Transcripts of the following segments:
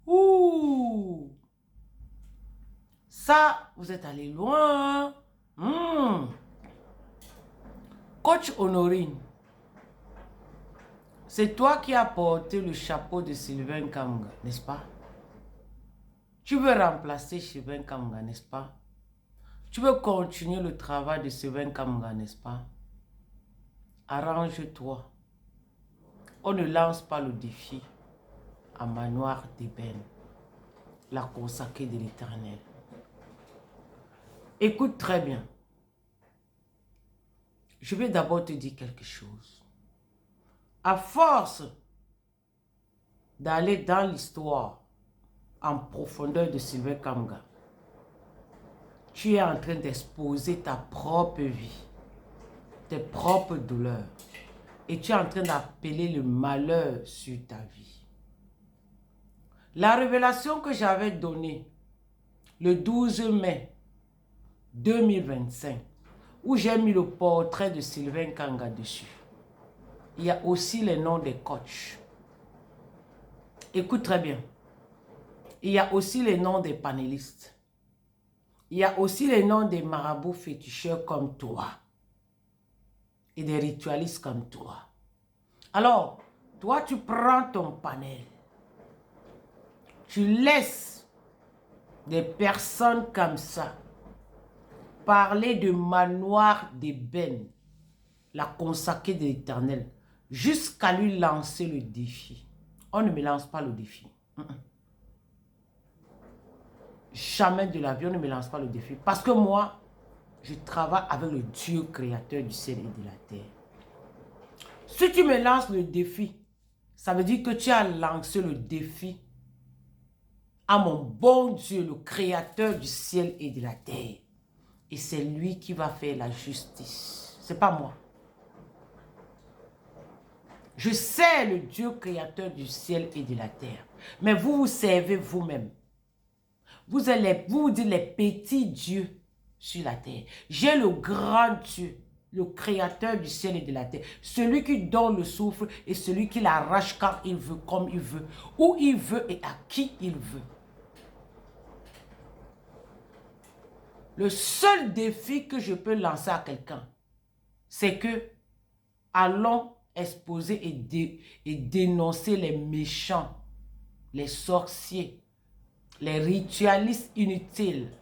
Ouh. Ça, vous êtes allé loin. Coach Honorine, c'est toi qui as porté le chapeau de Sylvain Kamga, n'est-ce pas? Tu veux remplacer Sylvain Kamga, n'est-ce pas? Tu veux continuer le travail de Sylvain Kamga, n'est-ce pas? Arrange-toi. On ne lance pas le défi à Manoir d'ébène, la consacrée de l'Éternel. Écoute très bien. Je vais d'abord te dire quelque chose. À force d'aller dans l'histoire en profondeur de Sylvain Kamga, tu es en train d'exposer ta propre vie, tes propres douleurs. Et tu es en train d'appeler le malheur sur ta vie. La révélation que j'avais donnée le 12 mai 2025, où j'ai mis le portrait de Sylvain Kamga dessus, il y a aussi les noms des coachs. Écoute très bien. Il y a aussi les noms des panélistes. Il y a aussi les noms des marabouts féticheurs comme toi. Et des ritualistes comme toi. Alors, toi, tu prends ton panel. Tu laisses des personnes comme ça parler de Manoir d'ébène, la consacrée de l'Éternel, jusqu'à lui lancer le défi. On ne me lance pas le défi. Jamais de la vie, on ne me lance pas le défi. Parce que moi, je travaille avec le Dieu créateur du ciel et de la terre. Si tu me lances le défi, ça veut dire que tu as lancé le défi à mon bon Dieu, le créateur du ciel et de la terre. Et c'est lui qui va faire la justice. Ce n'est pas moi. Je sais le Dieu créateur du ciel et de la terre. Mais vous vous servez vous-même. Vous vous dites les petits dieux sur la terre. J'ai le grand Dieu, le créateur du ciel et de la terre. Celui qui donne le souffle et celui qui l'arrache quand il veut, comme il veut, où il veut et à qui il veut. Le seul défi que je peux lancer à quelqu'un, c'est que allons exposer et dénoncer les méchants, les sorciers, les ritualistes inutiles.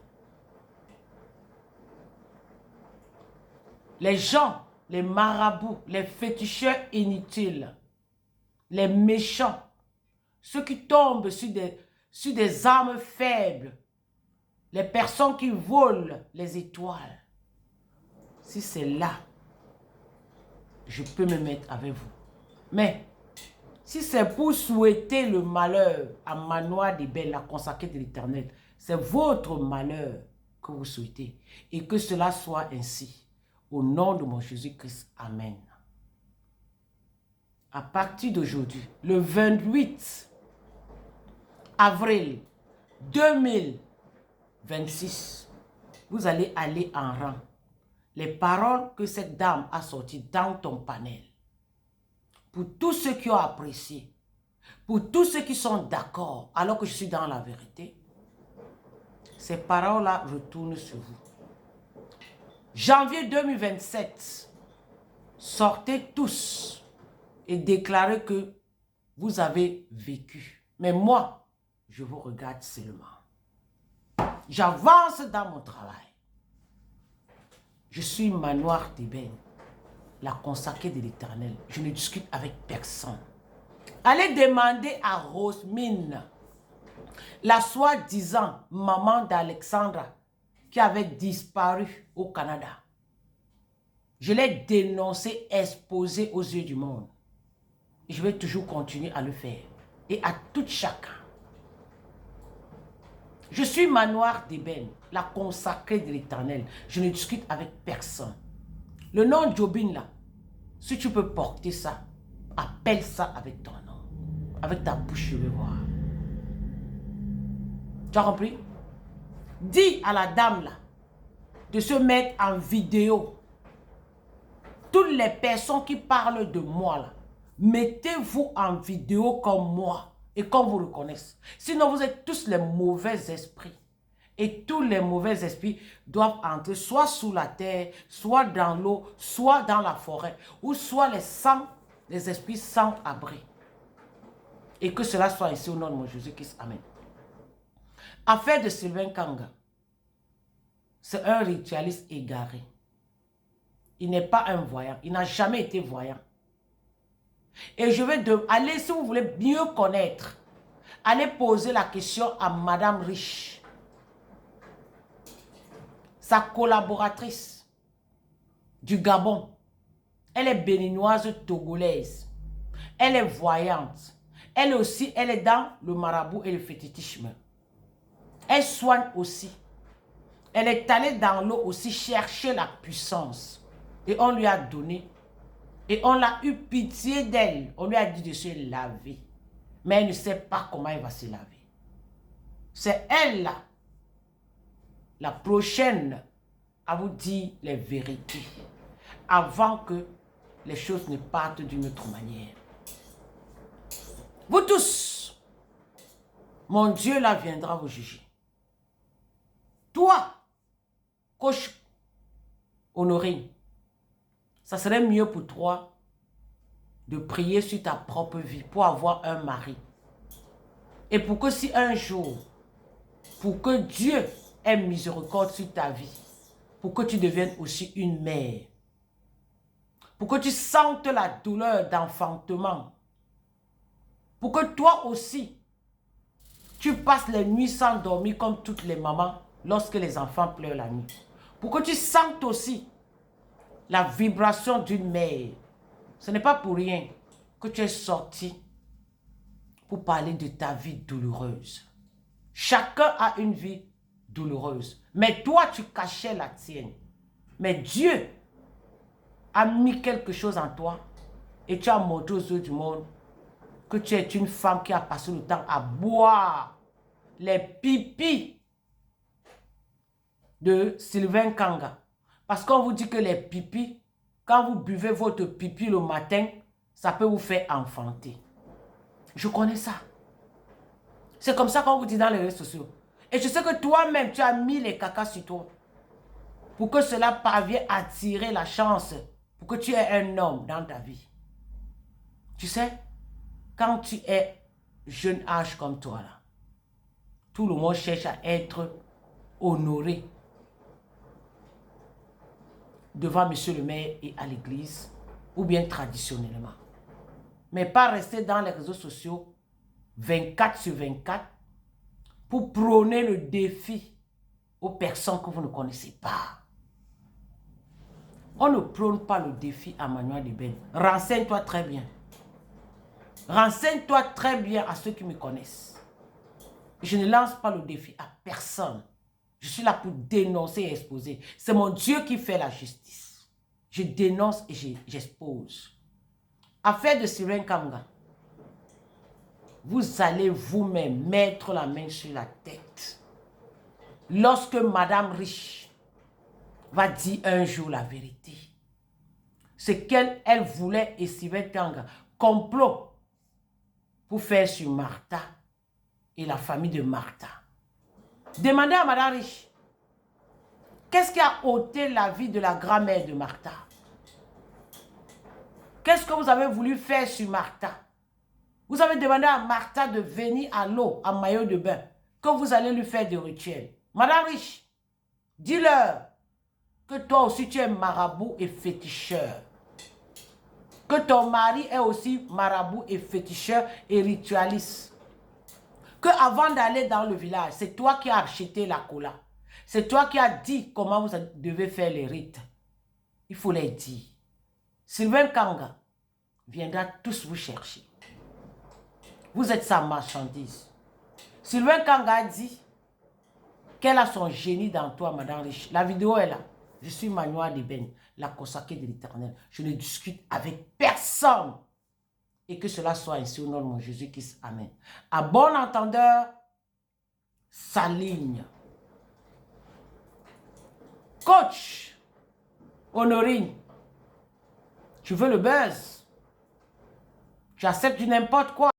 Les gens, les marabouts, les féticheurs inutiles, les méchants, ceux qui tombent sur des armes faibles, les personnes qui volent les étoiles. Si c'est là, je peux me mettre avec vous. Mais, si c'est pour souhaiter le malheur à Manoir d'ébène, la consacrée de l'Éternel, c'est votre malheur que vous souhaitez. Et que cela soit ainsi. Au nom de mon Jésus-Christ. Amen. À partir d'aujourd'hui, le 28 avril 2026, vous allez aller en rang. Les paroles que cette dame a sorties dans ton panel. Pour tous ceux qui ont apprécié, pour tous ceux qui sont d'accord, alors que je suis dans la vérité, ces paroles-là retournent sur vous. Janvier 2027, sortez tous et déclarez que vous avez vécu. Mais moi, je vous regarde seulement. J'avance dans mon travail. Je suis Manoir d'ébène, la consacrée de l'Éternel. Je ne discute avec personne. Allez demander à Rosemine, la soi-disant maman d'Alexandra, qui avait disparu au Canada. Je l'ai dénoncé, exposé aux yeux du monde. Et je vais toujours continuer à le faire. Et à tout chacun. Je suis Manoir d'ébène, la consacrée de l'Éternel. Je ne discute avec personne. Le nom Jobin là, si tu peux porter ça, appelle ça avec ton nom. Avec ta bouche, je vais voir. Tu as compris? Dis à la dame là, de se mettre en vidéo. Toutes les personnes qui parlent de moi là, Mettez-vous en vidéo comme moi et qu'on vous reconnaisse. Sinon, vous êtes tous les mauvais esprits. Et tous les mauvais esprits doivent entrer soit sous la terre, soit dans l'eau, soit dans la forêt, ou soit les esprits sans abri. Et que cela soit ici au nom de mon Jésus-Christ. Amen. Affaire de Sylvain Kanga. C'est un ritualiste égaré. Il n'est pas un voyant. Il n'a jamais été voyant. Et je vais aller, si vous voulez mieux connaître, allez poser la question à Madame Riche, sa collaboratrice du Gabon. Elle est béninoise togolaise. Elle est voyante. Elle aussi, elle est dans le marabout et le fétichisme. Elle soigne aussi. Elle est allée dans l'eau aussi chercher la puissance. Et on lui a donné. Et on a eu pitié d'elle. On lui a dit de se laver. Mais elle ne sait pas comment elle va se laver. C'est elle là, la prochaine, à vous dire les vérités. Avant que les choses ne partent d'une autre manière. Vous tous, mon Dieu là viendra vous juger. Toi, coach Honorine, ça serait mieux pour toi de prier sur ta propre vie pour avoir un mari. Et pour que si un jour, pour que Dieu ait miséricorde sur ta vie, pour que tu deviennes aussi une mère, pour que tu sentes la douleur d'enfantement, pour que toi aussi, tu passes les nuits sans dormir comme toutes les mamans lorsque les enfants pleurent la nuit. Pour que tu sentes aussi la vibration d'une mère. Ce n'est pas pour rien que tu es sorti pour parler de ta vie douloureuse. Chacun a une vie douloureuse. Mais toi, tu cachais la tienne. Mais Dieu a mis quelque chose en toi et tu as montré aux yeux du monde que tu es une femme qui a passé le temps à boire les pipis de Sylvain Kanga. Parce qu'on vous dit que les pipis, quand vous buvez votre pipi le matin, ça peut vous faire enfanter. Je connais ça. C'est comme ça qu'on vous dit dans les réseaux sociaux. Et je sais que toi-même, tu as mis les cacas sur toi. Pour que cela parvienne à attirer la chance. Pour que tu aies un homme dans ta vie. Tu sais, quand tu es jeune âge comme toi, là, tout le monde cherche à être honoré devant monsieur le maire et à l'église, ou bien traditionnellement. Mais pas rester dans les réseaux sociaux 24 sur 24 pour prôner le défi aux personnes que vous ne connaissez pas. On ne prône pas le défi à Manuel Deben. Renseigne-toi très bien. Renseigne-toi très bien à ceux qui me connaissent. Je ne lance pas le défi à personne. Je suis là pour dénoncer et exposer. C'est mon Dieu qui fait la justice. Je dénonce et j'expose. Affaire de Sylvain Kanga. Vous allez vous-même mettre la main sur la tête. Lorsque Madame Riche va dire un jour la vérité. Ce qu'elle voulait et Sylvain Kanga. Complot pour faire sur Martha et la famille de Martha. Demandez à Madame Riche. Qu'est-ce qui a ôté la vie de la grand-mère de Martha? Qu'est-ce que vous avez voulu faire sur Martha? Vous avez demandé à Martha de venir à l'eau, en maillot de bain, que vous allez lui faire des rituels. Madame Riche, dis-leur que toi aussi tu es marabout et féticheur. Que ton mari est aussi marabout et féticheur et ritualiste. Que avant d'aller dans le village, c'est toi qui as acheté la cola. C'est toi qui as dit comment vous devez faire les rites. Il faut les dire. Sylvain Kanga viendra tous vous chercher. Vous êtes sa marchandise. Sylvain Kanga a dit qu'elle a son génie dans toi, Madame Riche. La vidéo est là. Je suis Manuel Deben, la consacrée de l'Éternel. Je ne discute avec personne. Et que cela soit ainsi au nom de mon Jésus-Christ. Amen. À bon entendeur, s'aligne. Coach Honorine, tu veux le buzz? Tu acceptes du n'importe quoi.